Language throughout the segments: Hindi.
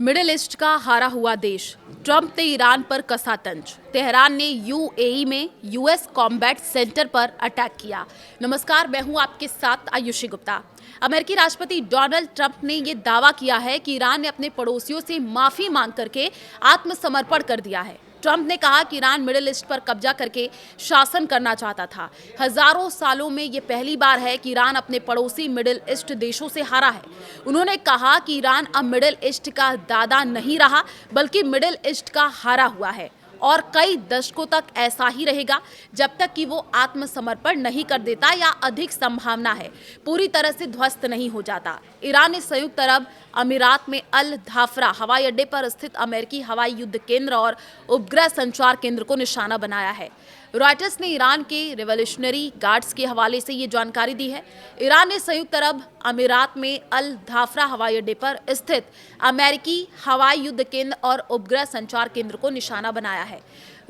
मिडिल ईस्ट का हारा हुआ देश, ट्रंप ने ईरान पर कसा तंज। तेहरान ने यूएई में यूएस कॉम्बैट सेंटर पर अटैक किया। नमस्कार, मैं हूं आपके साथ आयुषी गुप्ता। अमेरिकी राष्ट्रपति डोनाल्ड ट्रंप ने यह दावा किया है कि ईरान ने अपने पड़ोसियों से माफी मांग करके आत्मसमर्पण कर दिया है। ट्रंप ने कहा कि ईरान मिडिल ईस्ट पर कब्जा करके शासन करना चाहता था। हजारों सालों में ये पहली बार है कि ईरान अपने पड़ोसी मिडिल ईस्ट देशों से हारा है। उन्होंने कहा कि ईरान अब मिडिल ईस्ट का दादा नहीं रहा, बल्कि मिडिल ईस्ट का हारा हुआ है और कई दशकों तक ऐसा ही रहेगा जब तक कि वो आत्मसमर्पण नहीं कर देता या अधिक संभावना है पूरी तरह से ध्वस्त नहीं हो जाता। ईरान ने संयुक्त अरब अमीरात में अल धाफरा हवाई अड्डे पर स्थित अमेरिकी हवाई युद्ध केंद्र और उपग्रह संचार केंद्र को निशाना बनाया है। रॉयटर्स ने ईरान के रिवॉल्यूशनरी गार्ड्स के हवाले से ये जानकारी दी है। ईरान ने संयुक्त अरब अमीरात में अल धाफरा हवाई अड्डे पर स्थित अमेरिकी हवाई युद्ध केंद्र और उपग्रह संचार केंद्र को निशाना बनाया है।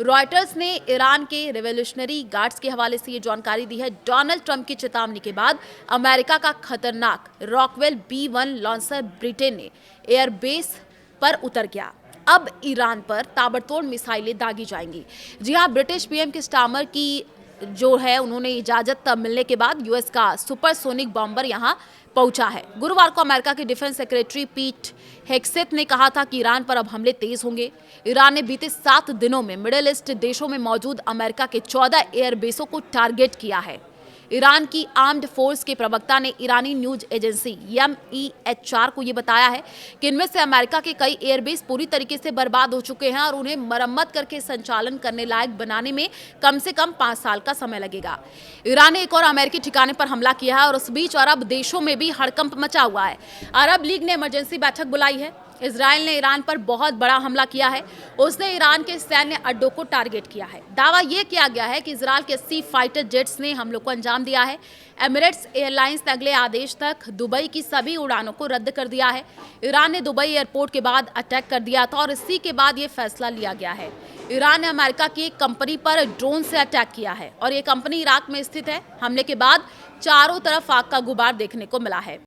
रॉयटर्स ने ईरान के रिवॉल्यूशनरी गार्ड्स के हवाले से ये जानकारी दी है। डोनाल्ड ट्रंप की चेतावनी के बाद अमेरिका का खतरनाक रॉकवेल B-1 लॉन्चर ब्रिटेन ने एयरबेस पर उतर गया। अब ईरान पर ताबड़तोड़ मिसाइलें दागी जाएंगी। जी हां, ब्रिटिश पीएम के स्टार्मर की जो है उन्होंने इजाजत मिलने के बाद यूएस का सुपरसोनिक बॉम्बर यहां पहुंचा है। गुरुवार को अमेरिका के डिफेंस सेक्रेटरी पीट हेग्सेथ ने कहा था कि ईरान पर अब हमले तेज होंगे। ईरान ने बीते 7 दिनों में मिडिल ईस्ट देशों में मौजूद अमेरिका के 14 एयरबेसों को टारगेट किया है। ईरान की आर्म्ड फोर्स के प्रवक्ता ने ईरानी न्यूज एजेंसी MEHR को ये बताया है कि इनमें से अमेरिका के कई एयरबेस पूरी तरीके से बर्बाद हो चुके हैं और उन्हें मरम्मत करके संचालन करने लायक बनाने में कम से कम 5 साल का समय लगेगा। ईरान ने एक और अमेरिकी ठिकाने पर हमला किया है और उस बीच अरब देशों में भी हड़कंप मचा हुआ है। अरब लीग ने इमरजेंसी बैठक बुलाई है। इजराइल ने ईरान पर बहुत बड़ा हमला किया है। उसने ईरान के सैन्य अड्डों को टारगेट किया है। दावा यह किया गया है कि इजराइल के 80 फाइटर जेट्स ने हमलों को अंजाम दिया है। एमिरेट्स एयरलाइंस ने अगले आदेश तक दुबई की सभी उड़ानों को रद्द कर दिया है। ईरान ने दुबई एयरपोर्ट के बाद अटैक कर दिया था और इसी के बाद ये फैसला लिया गया है। ईरान ने अमेरिका की एक कंपनी पर ड्रोन से अटैक किया है और ये कंपनी इराक में स्थित है। हमले के बाद चारों तरफ आग का गुबार देखने को मिला है।